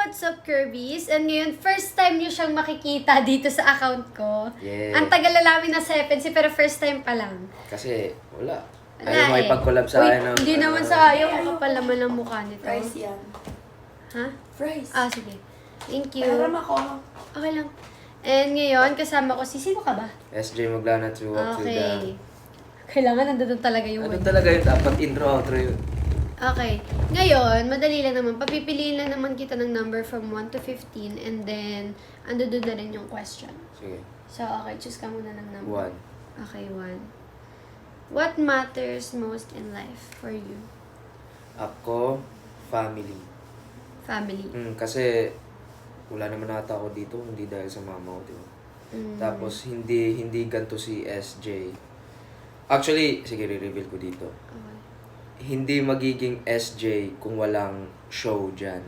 what's up, Kirby's? And ngayon, first time nyo siyang makikita dito sa account ko. Yeah. Ang tagal na namin na FNC, pero first time pa lang. Kasi, wala. Wala Ayaw mo eh. ipag-collab sa akin. Hindi naman sa ayaw. Ang kapal naman ng mukha nito. Fries yan. Ha? Fries. Ah, sige. Thank you. Pahiram ako. Okay lang. And ngayon, kasama ko sino ka ba? SJ Maglana to walk to the... Okay. Kailangan nandun talaga yung Ano word. talaga yun? Dapat intro, outro yun. Okay. Ngayon, madali lang naman. Papipiliin lang naman kita ng number from 1 to 15 and then, ando doon na rin yung question. Sige. So, okay. Choose ka muna ng number. 1. Okay, 1. What matters most in life for you? Ako, family. Family. Kasi, wala naman nata ako dito, hindi dahil sa mama ko, di ba? Tapos, hindi ganito si SJ. Actually, sige, re-reveal ko dito. Okay. Hindi magiging SJ kung walang show dyan.